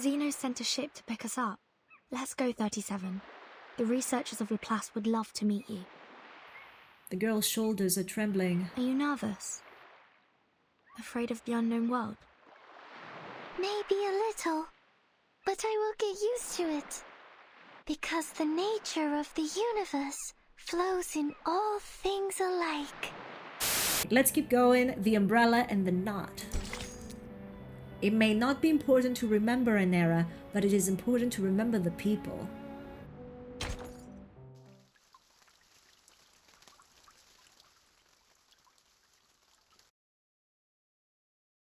Zeno sent a ship to pick us up. Let's go, 37. The researchers of Laplace would love to meet you. The girl's shoulders are trembling. Are you nervous? Afraid of the unknown world? Maybe a little, but I will get used to it. Because the nature of the universe flows in all things alike. Let's keep going. The umbrella and the knot. It may not be important to remember an era, but it is important to remember the people.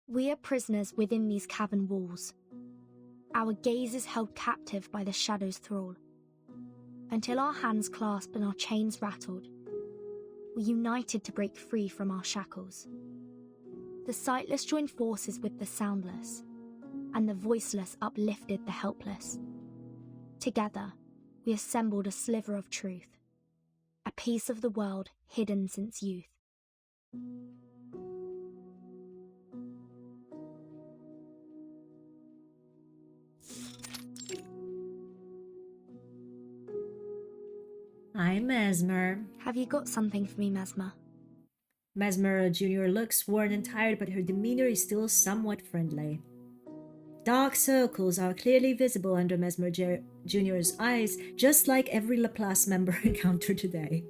We are prisoners within these cavern walls. Our gaze is held captive by the shadow's thrall. Until our hands clasp and our chains rattled, we united to break free from our shackles. The sightless joined forces with the soundless, and the voiceless uplifted the helpless. Together, we assembled a sliver of truth, a piece of the world hidden since youth. I'm Mesmer. Have you got something for me, Mesmer? Mesmer Jr. looks worn and tired, but her demeanor is still somewhat friendly. Dark circles are clearly visible under Mesmer Jr.'s eyes, just like every Laplace member encountered today.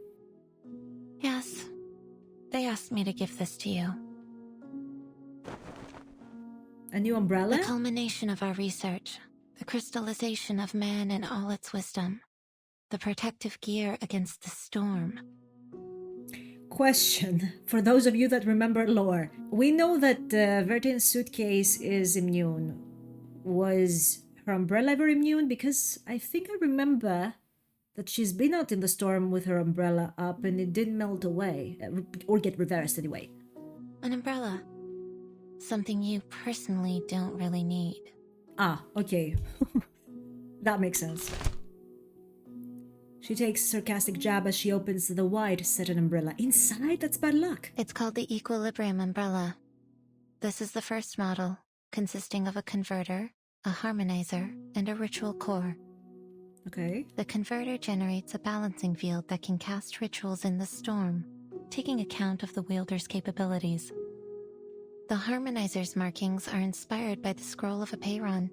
Yes, they asked me to give this to you. A new umbrella? The culmination of our research, the crystallization of man in all its wisdom, the protective gear against the storm. Question, for those of you that remember lore. We know that the Vertin suitcase is immune. Was her umbrella ever immune? Because I think I remember that she's been out in the storm with her umbrella up and it didn't melt away, or get reversed anyway. An umbrella. Something you personally don't really need. Ah, okay. That makes sense. She takes a sarcastic jab as she opens the wide satin umbrella. Inside, that's bad luck. It's called the Equilibrium Umbrella. This is the first model, consisting of a converter, a harmonizer, and a ritual core. Okay. The converter generates a balancing field that can cast rituals in the storm, taking account of the wielder's capabilities. The harmonizer's markings are inspired by the scroll of Apeiron.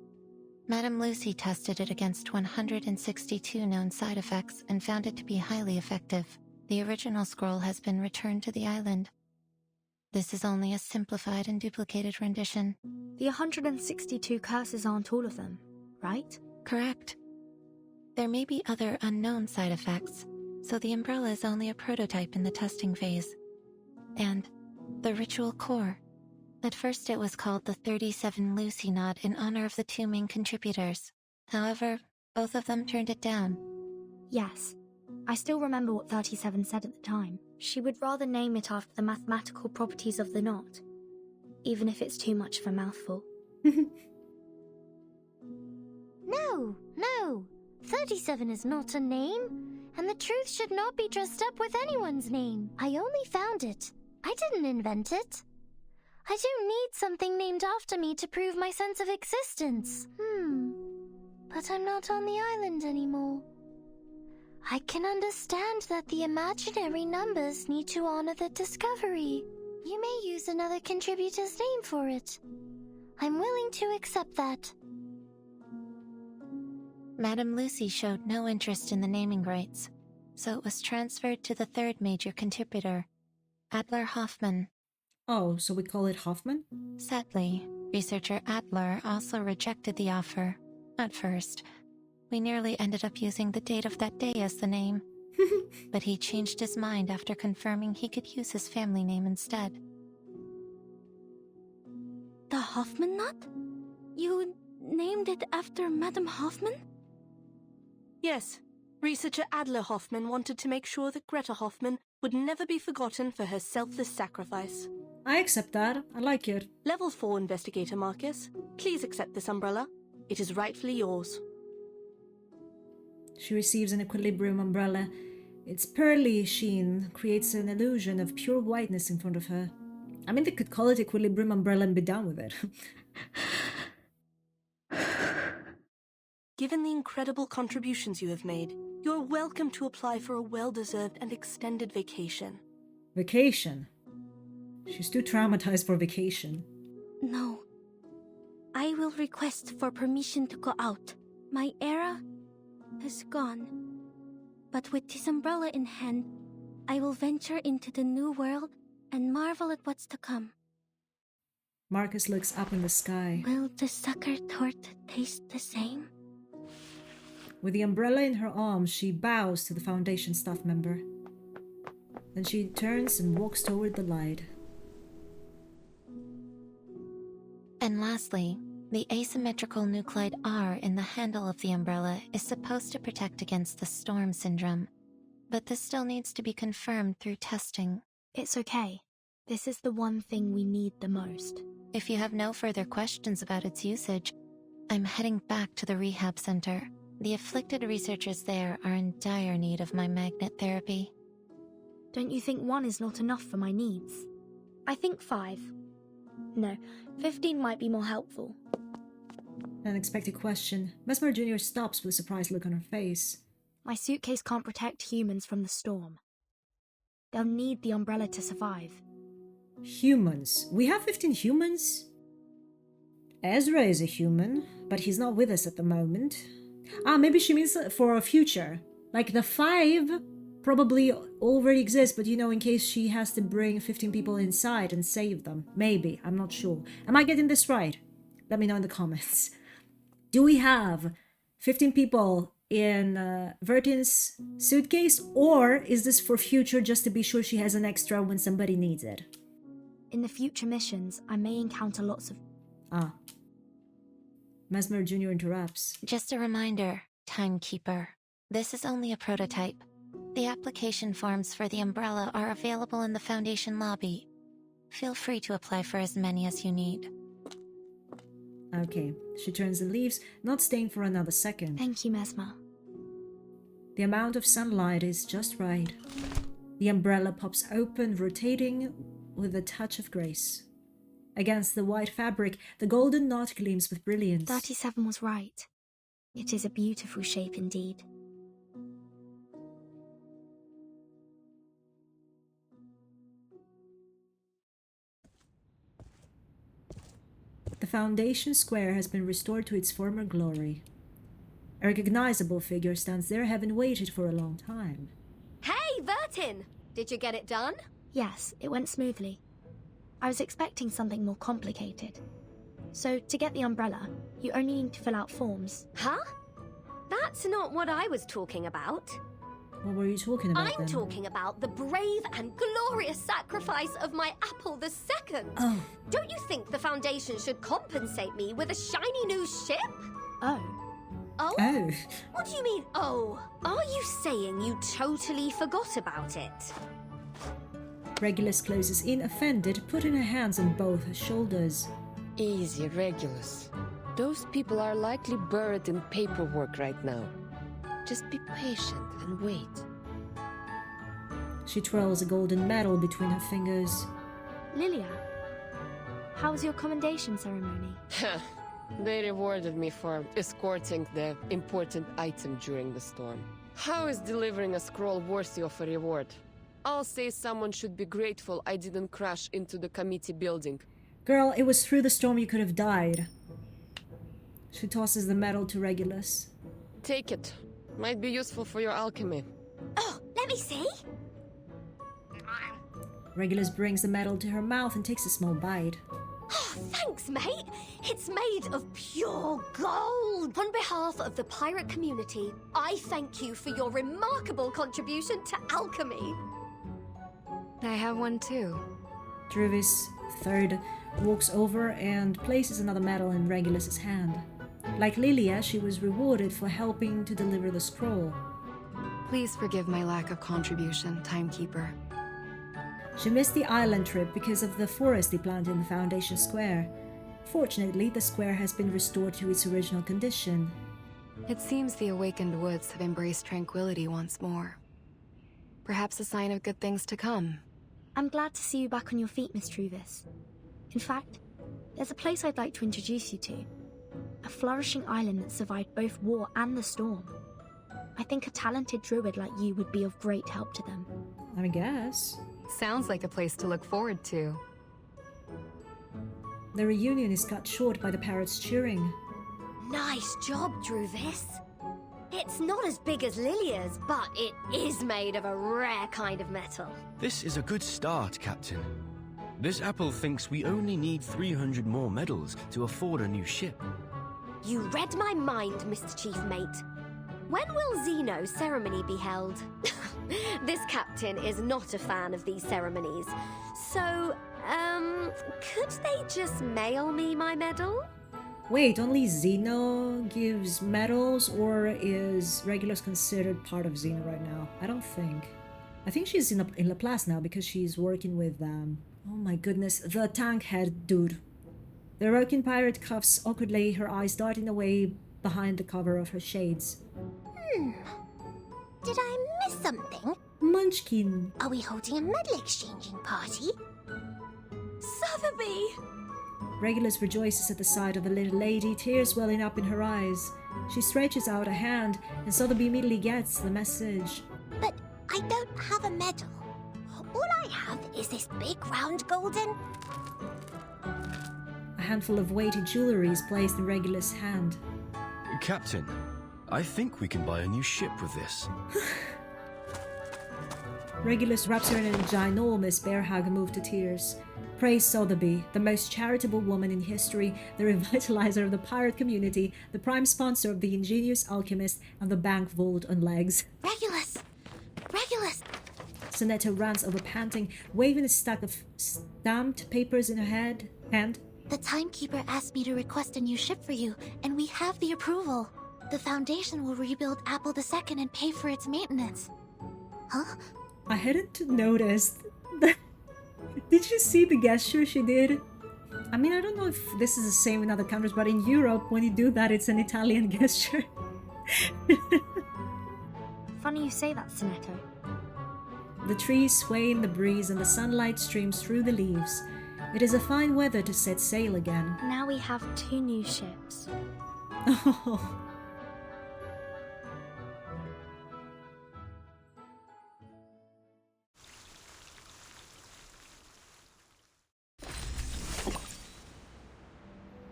Madame Lucy tested it against 162 known side effects and found it to be highly effective. The original scroll has been returned to the island. This is only a simplified and duplicated rendition. The 162 curses aren't all of them, right? Correct. There may be other unknown side effects, so the umbrella is only a prototype in the testing phase. And the ritual core. At first it was called the 37 Lucy Knot in honor of the two main contributors. However, both of them turned it down. Yes. I still remember what 37 said at the time. She would rather name it after the mathematical properties of the knot, even if it's too much of a mouthful. No. 37 is not a name, and the truth should not be dressed up with anyone's name. I only found it. I didn't invent it. I do need something named after me to prove my sense of existence. But I'm not on the island anymore. I can understand that the imaginary numbers need to honor the discovery. You may use another contributor's name for it. I'm willing to accept that. Madame Lucy showed no interest in the naming rights, so it was transferred to the third major contributor, Adler Hoffman. Oh, so we call it Hoffman? Sadly, researcher Adler also rejected the offer. At first, we nearly ended up using the date of that day as the name. But he changed his mind after confirming he could use his family name instead. The Hoffman knot? You named it after Madame Hoffman? Yes. Researcher Adler Hoffman wanted to make sure that Greta Hoffman would never be forgotten for her selfless sacrifice. I accept that. I like it. Level 4 Investigator Marcus, please accept this umbrella. It is rightfully yours. She receives an equilibrium umbrella. Its pearly sheen creates an illusion of pure whiteness in front of her. I mean, they could call it equilibrium umbrella and be done with it. Given the incredible contributions you have made, you're welcome to apply for a well-deserved and extended vacation. Vacation? She's too traumatized for vacation. No. I will request for permission to go out. My era has gone. But with this umbrella in hand, I will venture into the new world and marvel at what's to come. Marcus looks up in the sky. Will the sucker torte taste the same? With the umbrella in her arms, she bows to the Foundation staff member. Then she turns and walks toward the light. And lastly, the asymmetrical nuclide R in the handle of the umbrella is supposed to protect against the storm syndrome, but this still needs to be confirmed through testing. It's okay. This is the one thing we need the most. If you have no further questions about its usage, I'm heading back to the rehab center. The afflicted researchers there are in dire need of my magnet therapy. Don't you think 1 is not enough for my needs? I think 5. No, 15 might be more helpful. An unexpected question. Mesmer Jr. stops with a surprised look on her face. My suitcase can't protect humans from the storm. They'll need the umbrella to survive. Humans? We have 15 humans? Ezra is a human, but he's not with us at the moment. Maybe she means for a future. Like the 5 probably already exists, but in case she has to bring 15 people inside and save them. Maybe, I'm not sure. Am I getting this right? Let me know in the comments. Do we have 15 people in Vertin's suitcase, or is this for future just to be sure she has an extra when somebody needs it? In the future missions, I may encounter lots of... Mesmer Jr. interrupts. Just a reminder, Timekeeper. This is only a prototype. The application forms for the umbrella are available in the Foundation lobby. Feel free to apply for as many as you need. Okay, she turns and leaves, not staying for another second. Thank you, Mesmer. The amount of sunlight is just right. The umbrella pops open, rotating with a touch of grace. Against the white fabric, the golden knot gleams with brilliance. 37 was right. It is a beautiful shape indeed. The Foundation Square has been restored to its former glory. A recognizable figure stands there, having waited for a long time. Hey, Vertin! Did you get it done? Yes, it went smoothly. I was expecting something more complicated. So, to get the umbrella, you only need to fill out forms. Huh? That's not what I was talking about. What were you talking about I'm then? talking about the brave and glorious sacrifice of my apple II. Oh. Don't you think the Foundation should compensate me with a shiny new ship? Oh. Oh? Oh. What do you mean, oh? Are you saying you totally forgot about it? Regulus closes in, offended, putting her hands on both her shoulders. Easy, Regulus. Those people are likely buried in paperwork right now. Just be patient and wait. She twirls a golden medal between her fingers. Lilia, how was your commendation ceremony? They rewarded me for escorting the important item during the storm. How is delivering a scroll worthy of a reward? I'll say someone should be grateful I didn't crash into the committee building. Girl, it was through the storm you could have died. She tosses the medal to Regulus. Take it. Might be useful for your alchemy. Oh, let me see. Regulus brings the medal to her mouth and takes a small bite. Oh, thanks, mate. It's made of pure gold. On behalf of the pirate community, I thank you for your remarkable contribution to alchemy. I have one too. Druvis III walks over and places another medal in Regulus's hand. Like Lilia, she was rewarded for helping to deliver the scroll. Please forgive my lack of contribution, Timekeeper. She missed the island trip because of the forest they planted in the Foundation Square. Fortunately, the square has been restored to its original condition. It seems the awakened woods have embraced tranquility once more. Perhaps a sign of good things to come. I'm glad to see you back on your feet, Miss Truvis. In fact, there's a place I'd like to introduce you to. A flourishing island that survived both war and the storm. I think a talented druid like you would be of great help to them. I guess. Sounds like a place to look forward to. The reunion is cut short by the parrots cheering. Nice job, Druvis. It's not as big as Lilia's, but it is made of a rare kind of metal. This is a good start, Captain. This apple thinks we only need 300 more medals to afford a new ship. You read my mind, Mr. Chief Mate. When will Zeno's ceremony be held? This captain is not a fan of these ceremonies. So, could they just mail me my medal? Wait, only Zeno gives medals, or is Regulus considered part of Zeno right now? I don't think. I think she's in Laplace now because she's working with, oh my goodness, the tank head dude. The rocking pirate cuffs awkwardly, her eyes darting away behind the cover of her shades. Did I miss something? Munchkin. Are we holding a medal exchanging party? Sotheby! Regulus rejoices at the sight of the little lady, tears welling up in her eyes. She stretches out a hand, and Sotheby immediately gets the message. But I don't have a medal. All I have is this big round golden... A handful of weighty jewelry is placed in Regulus' hand. Captain, I think we can buy a new ship with this. Regulus wraps her in a ginormous bear hug, moved to tears. Praise Sotheby, the most charitable woman in history, the revitalizer of the pirate community, the prime sponsor of the ingenious alchemist, and the bank vault on legs. Regulus! Regulus! Sonetta runs over panting, waving a stack of stamped papers in her hand. The timekeeper asked me to request a new ship for you, and we have the approval. The Foundation will rebuild Apple II and pay for its maintenance. Huh? I hadn't noticed that. Did you see the gesture she did? I mean, I don't know if this is the same in other countries, but in Europe, when you do that, it's an Italian gesture. Funny you say that, Sonetto. The trees sway in the breeze and the sunlight streams through the leaves. It is a fine weather to set sail again. Now we have 2 new ships. Oh.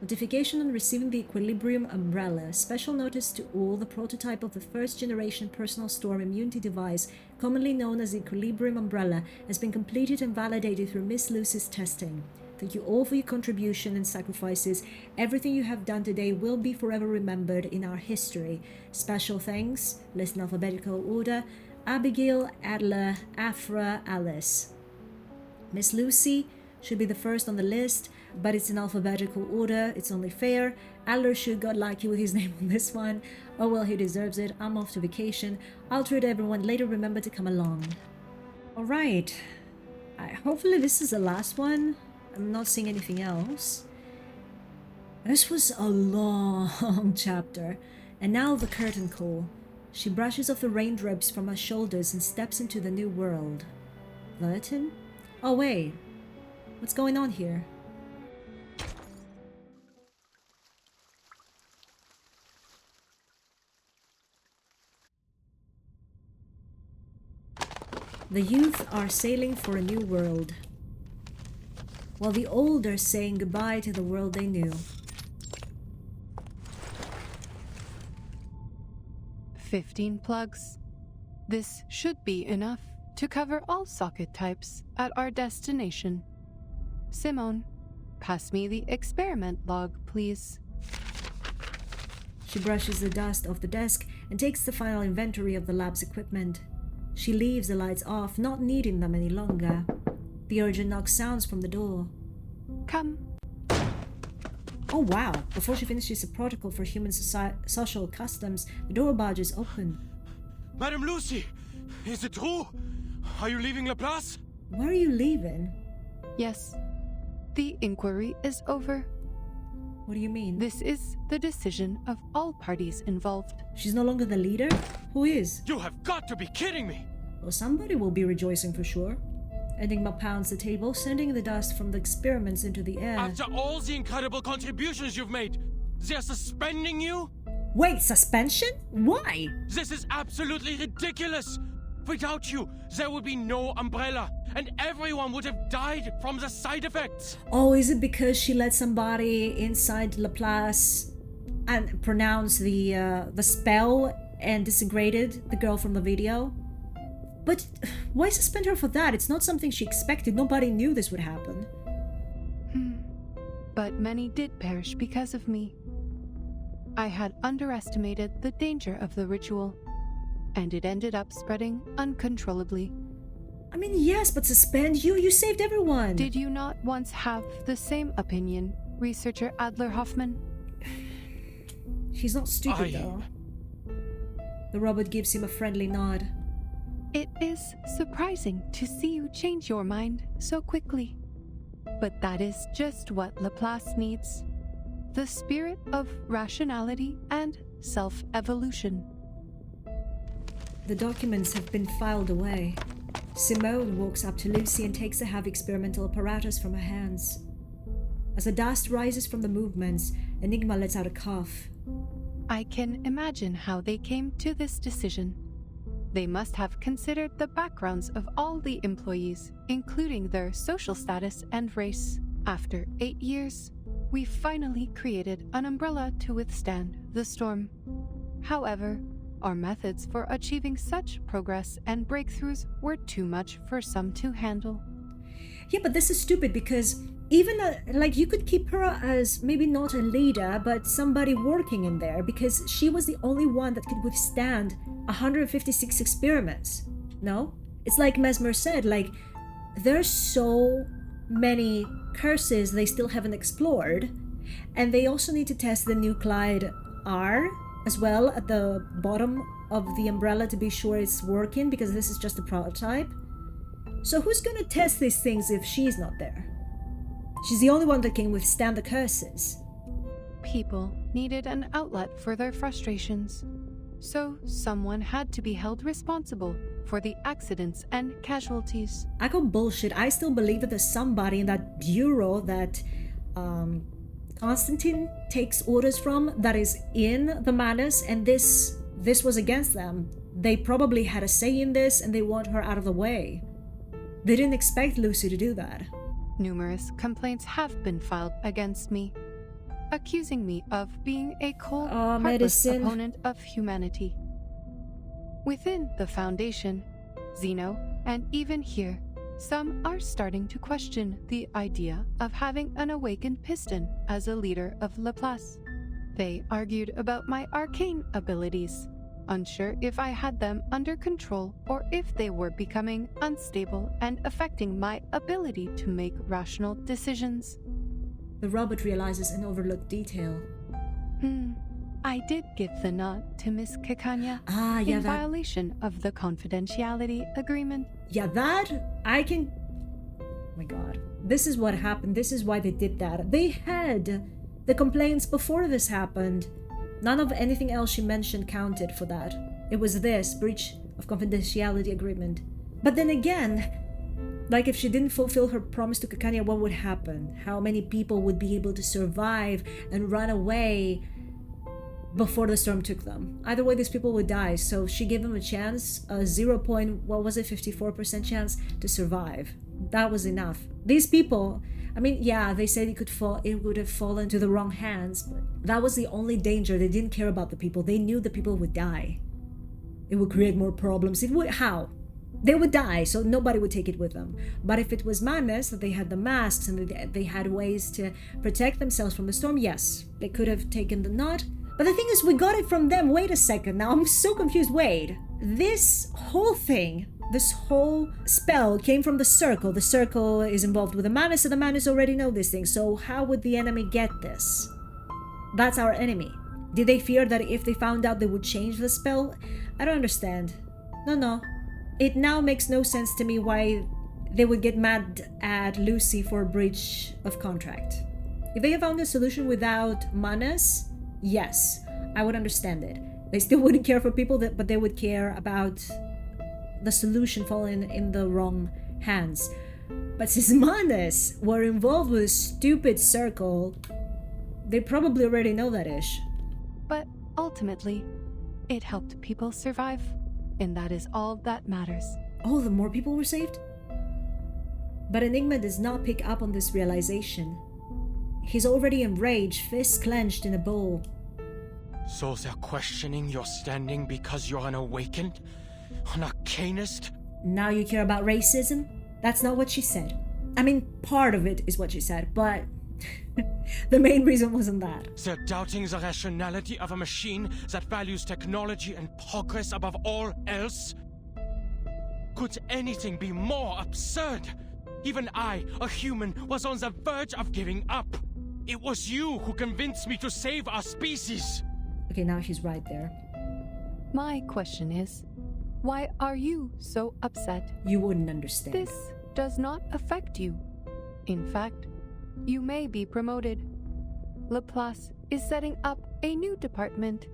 Notification on receiving the Equilibrium Umbrella. Special notice to all: the prototype of the first generation personal storm immunity device, commonly known as the Equilibrium Umbrella, has been completed and validated through Miss Lucy's testing. Thank you all for your contribution and sacrifices. Everything you have done today will be forever remembered in our history. Special thanks, list in alphabetical order: Abigail, Adler, Afra, Alice. Miss Lucy should be the first on the list, but it's in alphabetical order. It's only fair. Adler should got lucky with his name on this one. Oh well, he deserves it. I'm off to vacation. I'll treat everyone later. Remember to come along. Alright. Hopefully this is the last one. I'm not seeing anything else. This was a long chapter. And now the curtain call. She brushes off the raindrops from her shoulders and steps into the new world. Vertin? Oh wait. What's going on here? The youth are sailing for a new world, while the old are saying goodbye to the world they knew. 15 plugs. This should be enough to cover all socket types at our destination. Simone, pass me the experiment log, please. She brushes the dust off the desk and takes the final inventory of the lab's equipment. She leaves the lights off, not needing them any longer. The urgent knock sounds from the door. Come. Oh wow! Before she finishes a protocol for human social customs, the door barges open. Madame Lucy, is it true? Are you leaving Laplace? Where are you leaving? Yes. The inquiry is over. What do you mean? This is the decision of all parties involved. She's no longer the leader? Who is? You have got to be kidding me! Well, somebody will be rejoicing for sure. Enigma pounds the table, sending the dust from the experiments into the air. After all the incredible contributions you've made, They're suspending you? Wait, suspension? Why? This is absolutely ridiculous! Without you, there would be no umbrella, and everyone would have died from the side effects! Oh, is it because she let somebody inside Laplace and pronounce the spell and disintegrated the girl from the video? But why suspend her for that? It's not something she expected. Nobody knew this would happen. But many did perish because of me. I had underestimated the danger of the ritual, and it ended up spreading uncontrollably. I mean, yes, but suspend you? You saved everyone! Did you not once have the same opinion, researcher Adler Hoffman? She's not stupid, though. The robot gives him a friendly nod. It is surprising to see you change your mind so quickly. But that is just what Laplace needs. The spirit of rationality and self-evolution. The documents have been filed away. Simone walks up to Lucy and takes a heavy experimental apparatus from her hands. As the dust rises from the movements, Enigma lets out a cough. I can imagine how they came to this decision. They must have considered the backgrounds of all the employees, including their social status and race. After 8 years, we finally created an umbrella to withstand the storm. However, our methods for achieving such progress and breakthroughs were too much for some to handle. Yeah, but this is stupid because even, you could keep her as maybe not a leader, but somebody working in there, because she was the only one that could withstand 156 experiments. No? It's like Mesmer said, there's so many curses they still haven't explored, and they also need to test the nuclide R as well at the bottom of the umbrella to be sure it's working, because this is just a prototype. So who's gonna test these things if she's not there? She's the only one that can withstand the curses. People needed an outlet for their frustrations, so someone had to be held responsible for the accidents and casualties. I call bullshit. I still believe that there's somebody in that bureau that Constantine takes orders from that is in the madness, and this was against them. They probably had a say in this, and they want her out of the way. They didn't expect Lucy to do that. Numerous complaints have been filed against me, accusing me of being a cold, heartless opponent of humanity. Within the Foundation, Zeno, and even here, some are starting to question the idea of having an awakened piston as a leader of Laplace. They argued about my arcane abilities, unsure if I had them under control or if they were becoming unstable and affecting my ability to make rational decisions. The robot realizes an overlooked detail. I did give the nod to Miss Kikanya in violation of the confidentiality agreement. Yeah, that I can... Oh my god. This is what happened. This is why they did that. They had the complaints before this happened. None of anything else she mentioned counted for that. It was this, breach of confidentiality agreement. But then again, if she didn't fulfill her promise to Kikanya, what would happen? How many people would be able to survive and run away before the storm took them? Either way, these people would die, so she gave them a chance, a 54% chance to survive. That was enough. These people, they said it would have fallen to the wrong hands, but that was the only danger. They didn't care about the people. They knew the people would die. It would create more problems. How? They would die, so nobody would take it with them. But if it was madness, that they had the masks and they had ways to protect themselves from the storm, yes, they could have taken the nod. But the thing is, we got it from them. Wait a second, now I'm so confused. Wait, this whole thing, this whole spell came from the Circle. The Circle is involved with the madness, and the madness already know this thing. So how would the enemy get this? That's our enemy. Did they fear that if they found out they would change the spell? I don't understand. No. It now makes no sense to me why they would get mad at Lucy for a breach of contract. If they have found a solution without madness, yes, I would understand it. They still wouldn't care for people, but they would care about the solution falling in the wrong hands. But since madness were involved with a stupid Circle, They probably already know that ish. But ultimately, it helped people survive, and that is all that matters. Oh, the more people were saved? But Enigma does not pick up on this realization. He's already enraged, fists clenched in a bowl. So they're questioning your standing because you're an awakened? An arcanist? Now you care about racism? That's not what she said. I mean, part of it is what she said, but the main reason wasn't that. They're doubting the rationality of a machine that values technology and progress above all else? Could anything be more absurd? Even I, a human, was on the verge of giving up. It was you who convinced me to save our species. Okay, now she's right there. My question is, why are you so upset? You wouldn't understand. This does not affect you. In fact, you may be promoted. Laplace is setting up a new department,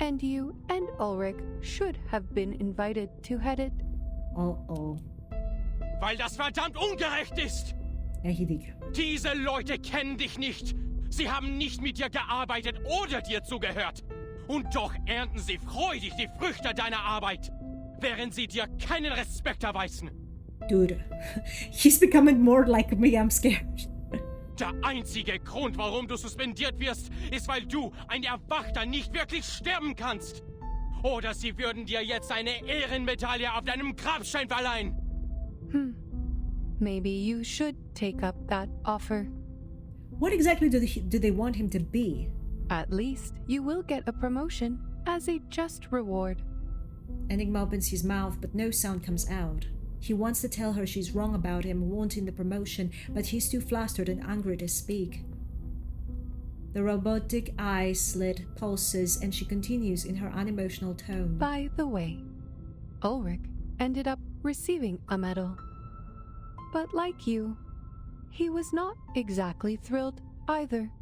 and you and Ulrich should have been invited to head it. Uh-oh. Weil das verdammt ungerecht ist! Erhidig. Diese Leute kennen dich nicht. Sie haben nicht mit dir gearbeitet oder dir zugehört. Und doch ernten sie freudig die Früchte deiner Arbeit, während sie dir keinen Respekt erweisen. Dude, he's becoming more like me, I'm scared. Der einzige Grund, warum du suspendiert wirst, ist, weil du, ein Erwachter, nicht wirklich sterben kannst. Oder sie würden dir jetzt eine Ehrenmedaille auf deinem Grabstein verleihen. Maybe you should take up that offer. What exactly do they want him to be? At least you will get a promotion as a just reward. Enigma opens his mouth, but no sound comes out. He wants to tell her she's wrong about him wanting the promotion, but he's too flustered and angry to speak. The robotic eye slit pulses, and she continues in her unemotional tone. By the way, Ulrich ended up receiving a medal. But like you, he was not exactly thrilled either.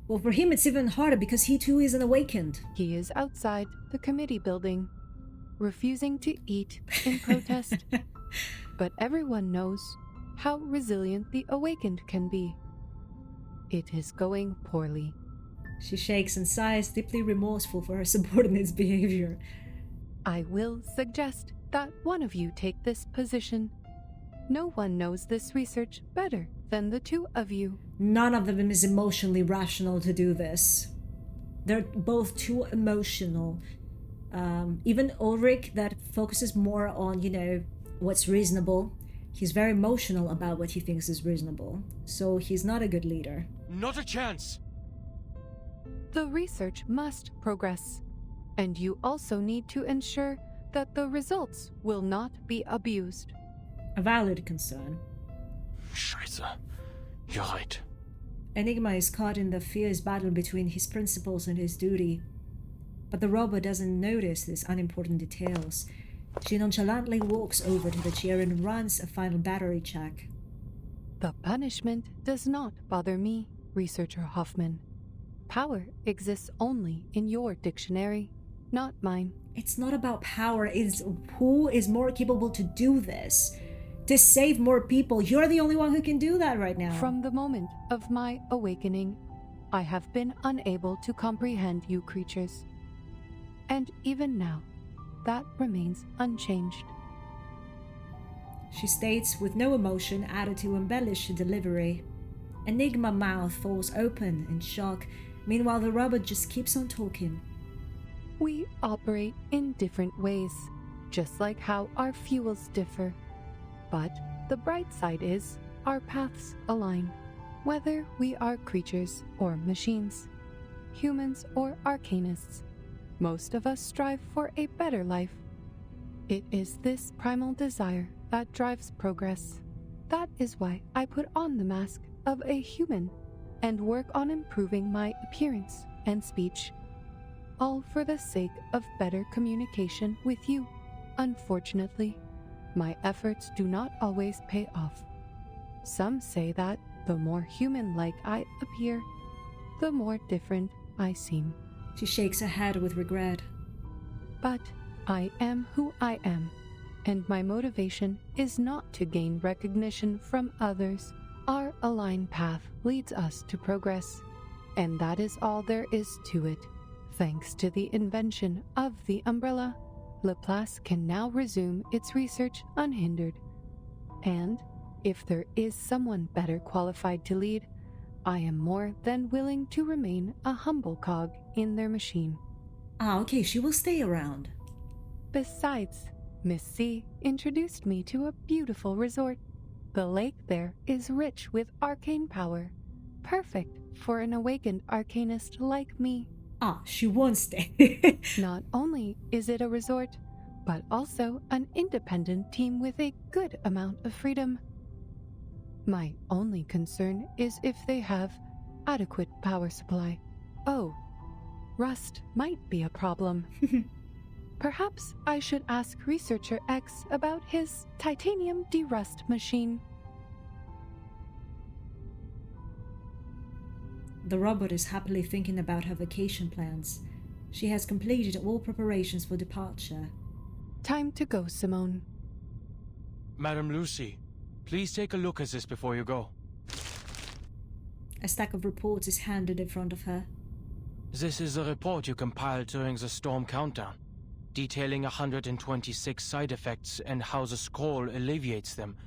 Well, for him it's even harder because he too isn't awakened. He is outside the committee building, refusing to eat in protest. But everyone knows how resilient the awakened can be. It is going poorly. She shakes and sighs, deeply remorseful for her subordinate's behavior. I will suggest that one of you take this position. No one knows this research better than the two of you. None of them is emotionally rational to do this. They're both too emotional. Even Ulrich, that focuses more on, what's reasonable. He's very emotional about what he thinks is reasonable. So he's not a good leader. Not a chance. The research must progress. And you also need to ensure that the results will not be abused. A valid concern. Scheiße. You're right. Enigma is caught in the fierce battle between his principles and his duty. But the robot doesn't notice these unimportant details. She nonchalantly walks over to the chair and runs a final battery check. The punishment does not bother me, Researcher Hoffman. Power exists only in your dictionary, not mine. It's not about power, it's who is more capable to do this. To save more people. You're the only one who can do that right now. From the moment of my awakening, I have been unable to comprehend you creatures. And even now, that remains unchanged. She states with no emotion, added to embellish the delivery. Enigma mouth falls open in shock. Meanwhile, the robot just keeps on talking. We operate in different ways, just like how our fuels differ. But the bright side is our paths align, whether we are creatures or machines, humans or arcanists. Most of us strive for a better life. It is this primal desire that drives progress. That is why I put on the mask of a human and work on improving my appearance and speech, all for the sake of better communication with you. Unfortunately, my efforts do not always pay off. Some say that the more human-like I appear, the more different I seem. She shakes her head with regret. But I am who I am, and my motivation is not to gain recognition from others. Our aligned path leads us to progress. And that is all there is to it. Thanks to the invention of the umbrella, Laplace can now resume its research unhindered. And if there is someone better qualified to lead, I am more than willing to remain a humble cog in their machine. Ah, okay, she will stay around. Besides, Miss C introduced me to a beautiful resort. The lake there is rich with arcane power, perfect for an awakened arcanist like me. Ah, she won't stay. Not only is it a resort, but also an independent team with a good amount of freedom. My only concern is if they have adequate power supply. Oh, rust might be a problem. Perhaps I should ask Researcher X about his titanium derust machine. The robot is happily thinking about her vacation plans. She has completed all preparations for departure. Time to go, Simone. Madam Lucy, please take a look at this before you go. A stack of reports is handed in front of her. This is a report you compiled during the storm countdown, detailing 126 side effects and how the scroll alleviates them.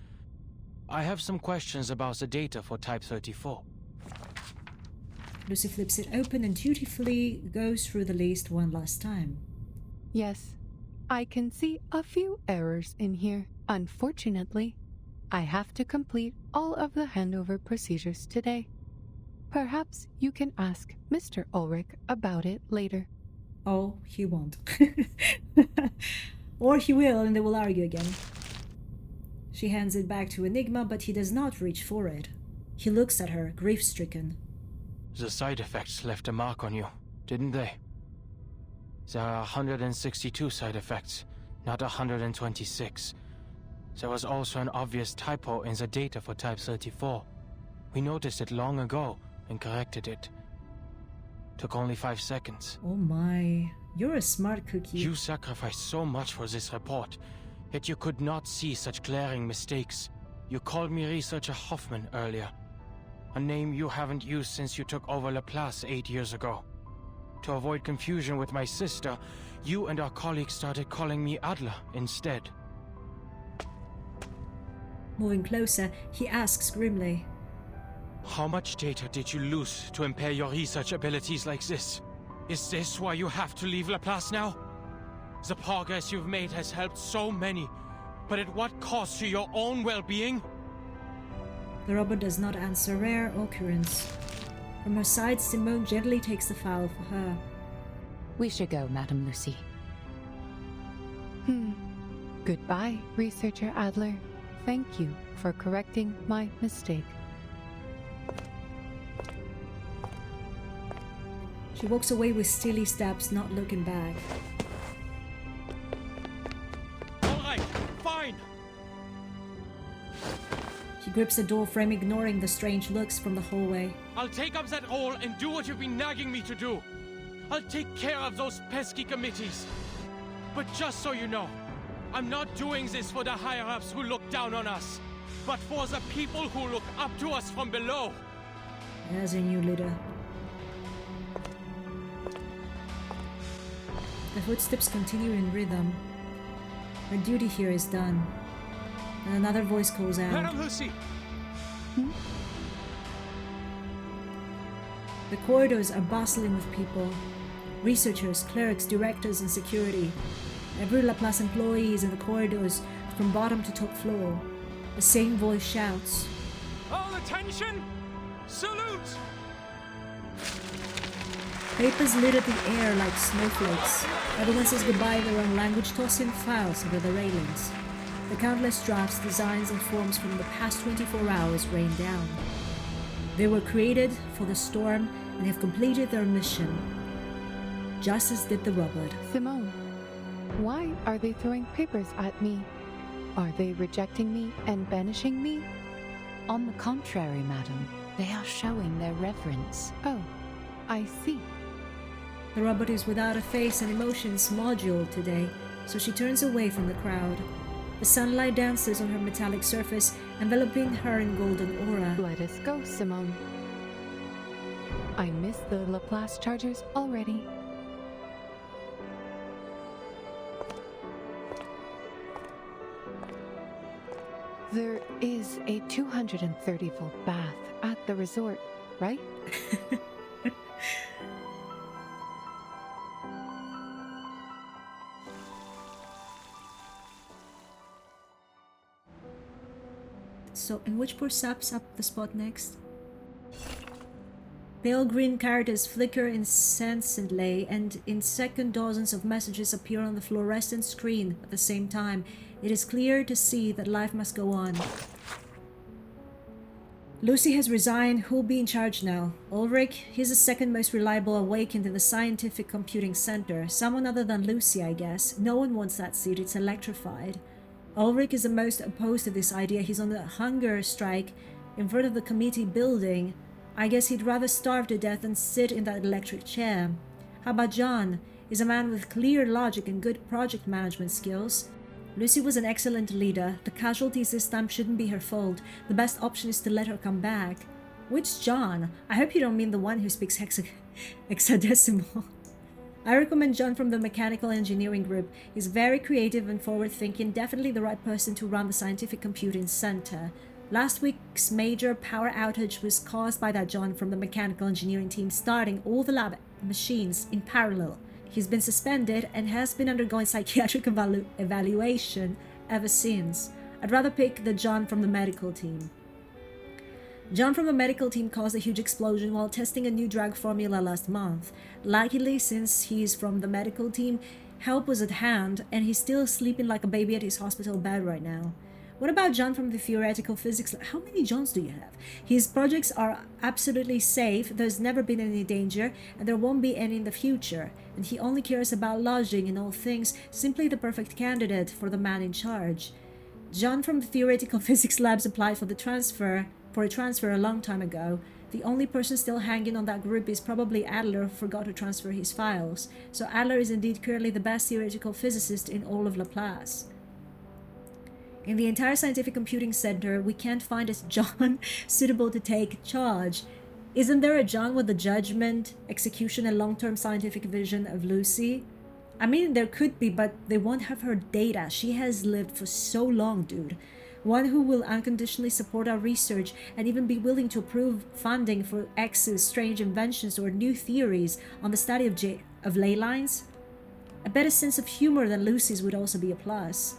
I have some questions about the data for Type 34. Lucy flips it open and dutifully goes through the list one last time. Yes, I can see a few errors in here. Unfortunately, I have to complete all of the handover procedures today. Perhaps you can ask Mr. Ulrich about it later. Oh, he won't. Or he will, and they will argue again. She hands it back to Enigma, but he does not reach for it. He looks at her, grief-stricken. The side effects left a mark on you, didn't they? There are 162 side effects, not 126. There was also an obvious typo in the data for Type 34. We noticed it long ago and corrected it. Took only 5 seconds. Oh my, you're a smart cookie. You sacrificed so much for this report, yet you could not see such glaring mistakes. You called me Researcher Hoffman earlier, a name you haven't used since you took over Laplace 8 years ago. To avoid confusion with my sister, you and our colleagues started calling me Adler instead. Moving closer, he asks grimly. How much data did you lose to impair your research abilities like this? Is this why you have to leave Laplace now? The progress you've made has helped so many, but at what cost to your own well-being? The robot does not answer rare occurrence. From her side, Simone gently takes the file for her. We should go, Madam Lucy. Goodbye, Researcher Adler. Thank you for correcting my mistake. She walks away with steely steps, not looking back. All right, fine. She grips the door frame, ignoring the strange looks from the hallway. I'll take up that role and do what you've been nagging me to do. I'll take care of those pesky committees. But just so you know, I'm not doing this for the higher-ups who look down on us, but for the people who look up to us from below. As a new leader. The footsteps continue in rhythm. Her duty here is done. And another voice calls out. Madam Lucy! The corridors are bustling with people. Researchers, clerks, directors, and security. Every Laplace employee is in the corridors from bottom to top floor. The same voice shouts. All attention! Salute! Papers litter the air like snowflakes. Everyone says goodbye in their own language, tossing files over the railings. The countless drafts, designs, and forms from the past 24 hours rain down. They were created for the storm and have completed their mission, just as did the robot. Simone, why are they throwing papers at me? Are they rejecting me and banishing me? On the contrary, madam, they are showing their reverence. Oh, I see. The robot is without a face and emotions module today, so she turns away from the crowd. The sunlight dances on her metallic surface, enveloping her in golden aura. Let us go, Simone. I miss the Laplace chargers already. There is a 230-volt bath at the resort, right? So, and which poor sap's up the spot next? Pale green characters flicker incessantly, and in second dozens of messages appear on the fluorescent screen at the same time. It is clear to see that life must go on. Lucy has resigned. Who'll be in charge now? Ulrich? He's the second most reliable awakened in the Scientific Computing Center. Someone other than Lucy, I guess. No one wants that seat. It's electrified. Ulrich is the most opposed to this idea. He's on a hunger strike in front of the committee building. I guess he'd rather starve to death than sit in that electric chair. How about John? He's a man with clear logic and good project management skills. Lucy was an excellent leader. The casualties this time shouldn't be her fault. The best option is to let her come back. Which John? I hope you don't mean the one who speaks hexadecimal. I recommend John from the mechanical engineering group. He's very creative and forward-thinking, definitely the right person to run the Scientific Computing Center. Last week's major power outage was caused by that John from the mechanical engineering team starting all the lab machines in parallel. He's been suspended and has been undergoing psychiatric evaluation ever since. I'd rather pick the John from the medical team. John from the medical team caused a huge explosion while testing a new drug formula last month. Luckily, since he's from the medical team, help was at hand, and he's still sleeping like a baby at his hospital bed right now. What about John from the theoretical physics? How many Johns do you have? His projects are absolutely safe, there's never been any danger, and there won't be any in the future. And he only cares about lodging in all things, simply the perfect candidate for the man in charge. John from the theoretical physics labs applied for a transfer a long time ago. The only person still hanging on that group is probably Adler, who forgot to transfer his files. So Adler is indeed currently the best theoretical physicist in all of Laplace. In the entire Scientific Computing Center, we can't find a John suitable to take charge. Isn't there a John with the judgment, execution, and long-term scientific vision of Lucy? I mean, there could be, but they won't have her data. She has lived for so long, dude. One who will unconditionally support our research and even be willing to approve funding for X's strange inventions or new theories on the study of ley lines? A better sense of humor than Lucy's would also be a plus.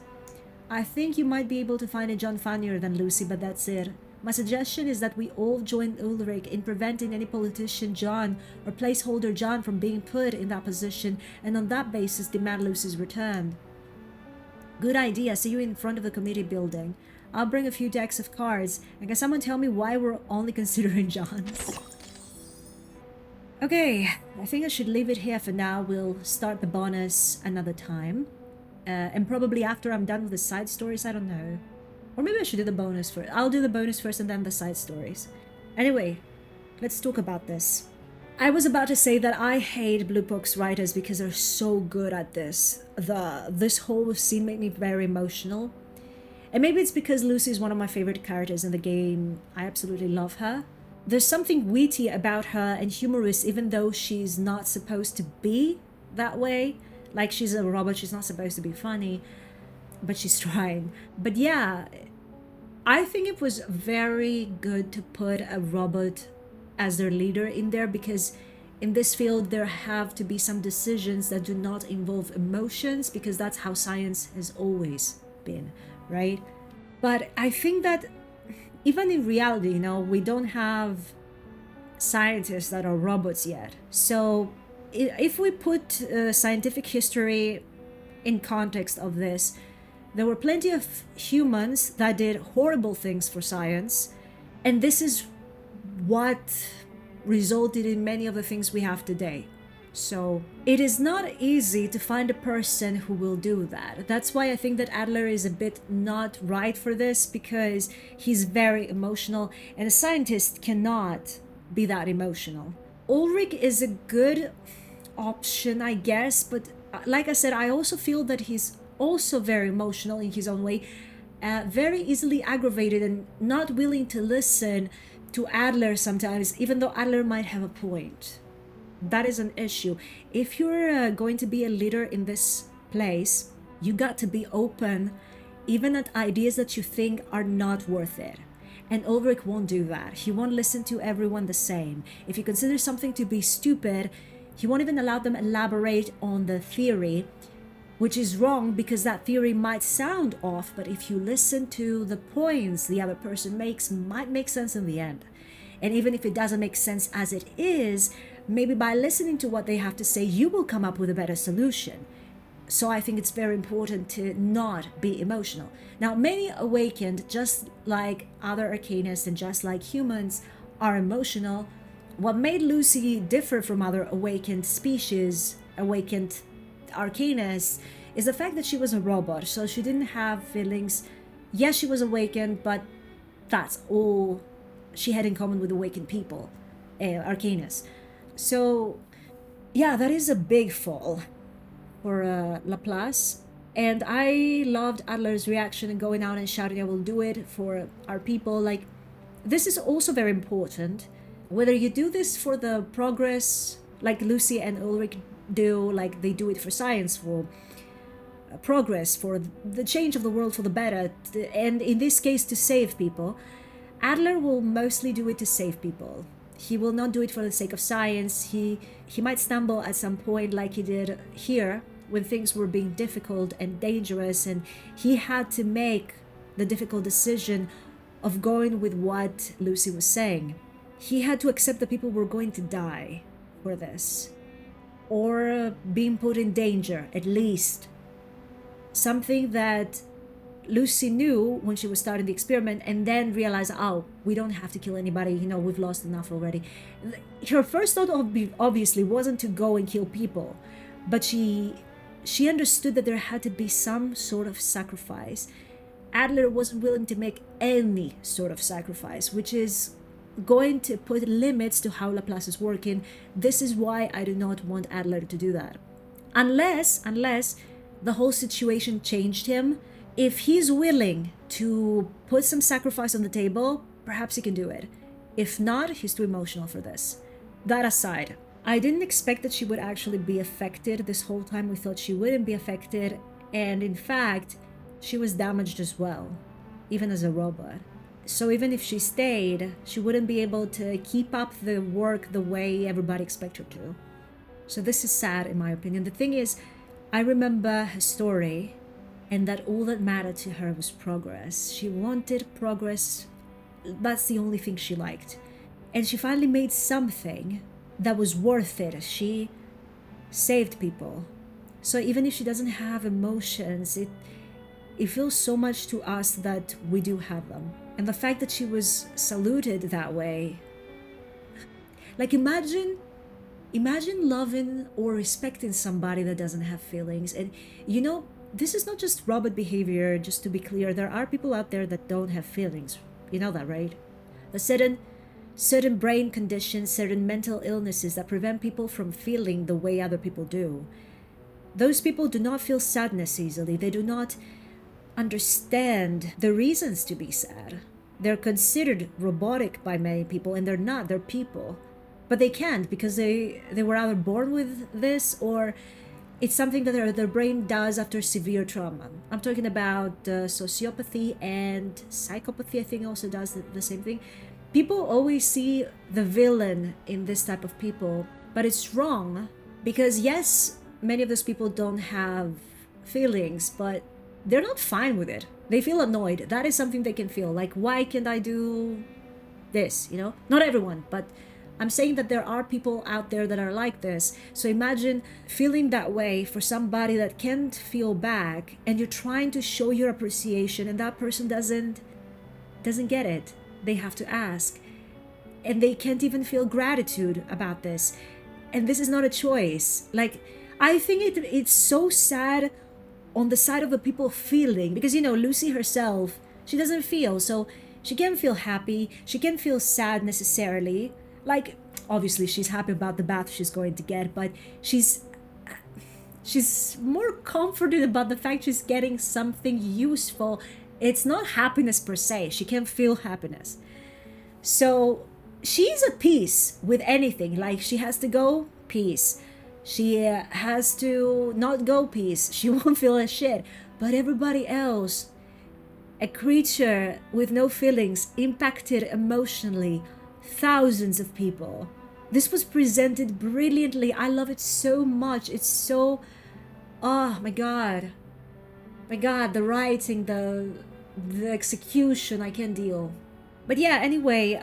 I think you might be able to find a John funnier than Lucy, but that's it. My suggestion is that we all join Ulrich in preventing any politician John or placeholder John from being put in that position, and on that basis demand Lucy's return. Good idea. See you in front of the committee building. I'll bring a few decks of cards, and can someone tell me why we're only considering Johns? Okay, I think I should leave it here for now. We'll start the bonus another time. And probably after I'm done with the side stories, I don't know. Or maybe I should do the bonus first. I'll do the bonus first and then the side stories. Anyway, let's talk about this. I was about to say that I hate Blue Box writers because they're so good at this. This whole scene made me very emotional. And maybe it's because Lucy is one of my favorite characters in the game. I absolutely love her. There's something witty about her and humorous even though she's not supposed to be that way. Like, she's a robot, she's not supposed to be funny, but she's trying. But yeah, I think it was very good to put a robot as their leader in there, because in this field there have to be some decisions that do not involve emotions, because that's how science has always been, right? But I think that even in reality, you know, we don't have scientists that are robots yet. So if we put scientific history in context of this, there were plenty of humans that did horrible things for science, and this is what resulted in many of the things we have today. So it is not easy to find a person who will do that. That's why I think that Adler is a bit not right for this, because he's very emotional, and a scientist cannot be that emotional. Ulrich is a good option, I guess, but like I said, I also feel that he's also very emotional in his own way, very easily aggravated and not willing to listen to Adler sometimes, even though Adler might have a point. That is an issue. If you're going to be a leader in this place, you got to be open even at ideas that you think are not worth it. And Ulrich won't do that. He won't listen to everyone the same. If you consider something to be stupid, he won't even allow them elaborate on the theory, which is wrong because that theory might sound off, but if you listen to the points the other person makes, might make sense in the end. And even if it doesn't make sense as it is, maybe by listening to what they have to say, you will come up with a better solution. So I think it's very important to not be emotional. Now, many awakened, just like other arcanists and just like humans, are emotional. What made Lucy differ from other awakened species, awakened arcanists, is the fact that she was a robot, so she didn't have feelings. Yes, she was awakened, but that's all she had in common with awakened people, arcanists. So, yeah, that is a big fall for Laplace. And I loved Adler's reaction and going out and shouting, I will do it for our people. Like, this is also very important. Whether you do this for the progress, like Lucy and Ulrich do, like they do it for science, for progress, for the change of the world for the better, and in this case to save people, Adler will mostly do it to save people. He will not do it for the sake of science. He might stumble at some point like he did here when things were being difficult and dangerous, and he had to make the difficult decision of going with what Lucy was saying. He had to accept that people were going to die for this, or being put in danger, at least. Something that Lucy knew when she was starting the experiment, and then realized, oh, we don't have to kill anybody, we've lost enough already. Her first thought obviously wasn't to go and kill people, but she understood that there had to be some sort of sacrifice. Adler wasn't willing to make any sort of sacrifice, which is going to put limits to how Laplace is working. This is why I do not want Adler to do that. Unless the whole situation changed him. If he's willing to put some sacrifice on the table, perhaps he can do it. If not, he's too emotional for this. That aside, I didn't expect that she would actually be affected. This whole time we thought she wouldn't be affected, and in fact, she was damaged as well, even as a robot. So even if she stayed, she wouldn't be able to keep up the work the way everybody expects her to. So this is sad, in my opinion. The thing is, I remember her story, and that all that mattered to her was progress. She wanted progress. That's the only thing she liked. And she finally made something that was worth it. She saved people. So even if she doesn't have emotions, it feels so much to us that we do have them. And the fact that she was saluted that way, like imagine loving or respecting somebody that doesn't have feelings. And this is not just robot behavior, just to be clear. There are people out there that don't have feelings. You know that, right? The certain brain conditions, certain mental illnesses that prevent people from feeling the way other people do. Those people do not feel sadness easily. They do not understand the reasons to be sad. They're considered robotic by many people, and they're not. They're people. But they can't because they were either born with this, or it's something that their brain does after severe trauma. I'm talking about sociopathy and psychopathy, I think also does the same thing. People always see the villain in this type of people, but it's wrong because yes, many of those people don't have feelings, but they're not fine with it. They feel annoyed. That is something they can feel. Like, why can't I do this? Not everyone, but I'm saying that there are people out there that are like this. So imagine feeling that way for somebody that can't feel back, and you're trying to show your appreciation, and that person doesn't get it. They have to ask. And they can't even feel gratitude about this. And this is not a choice. Like, I think it's so sad on the side of the people feeling, because Lucy herself, she doesn't feel, so she can't feel happy, she can't feel sad necessarily. Like, obviously she's happy about the bath she's going to get, but she's more comforted about the fact she's getting something useful. It's not happiness per se. She can't feel happiness. So she's at peace with anything. Like, she has to go, peace. She has to not go, peace. She won't feel a shit. But everybody else, a creature with no feelings, impacted emotionally thousands of people. This was presented brilliantly. I love it so much. It's so... oh my god. My god, the writing, the execution, I can't deal. But yeah, anyway,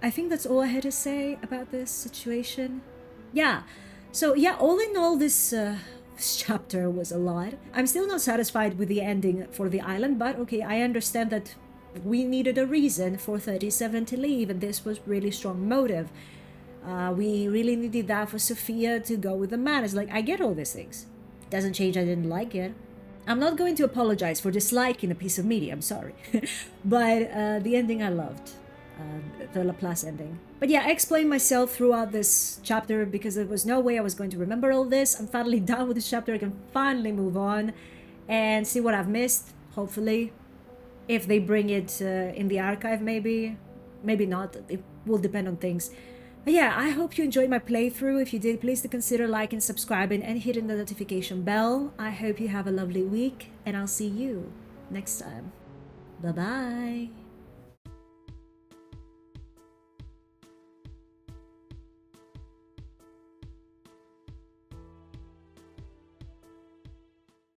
I think that's all I had to say about this situation. Yeah, so yeah, all in all, this chapter was a lot. I'm still not satisfied with the ending for the island, but okay, I understand that we needed a reason for 37 to leave, and this was really strong motive. We really needed that for Sophia to go with the man. It's like, I get all these things. Doesn't change I didn't like it. I'm not going to apologize for disliking a piece of media, I'm sorry. But the ending I loved. The Laplace ending. But yeah, I explained myself throughout this chapter because there was no way I was going to remember all this. I'm finally done with this chapter. I can finally move on and see what I've missed, hopefully. If they bring it in the archive, maybe. Maybe not. It will depend on things. But yeah, I hope you enjoyed my playthrough. If you did, please do consider liking, subscribing, and hitting the notification bell. I hope you have a lovely week, and I'll see you next time. Bye-bye.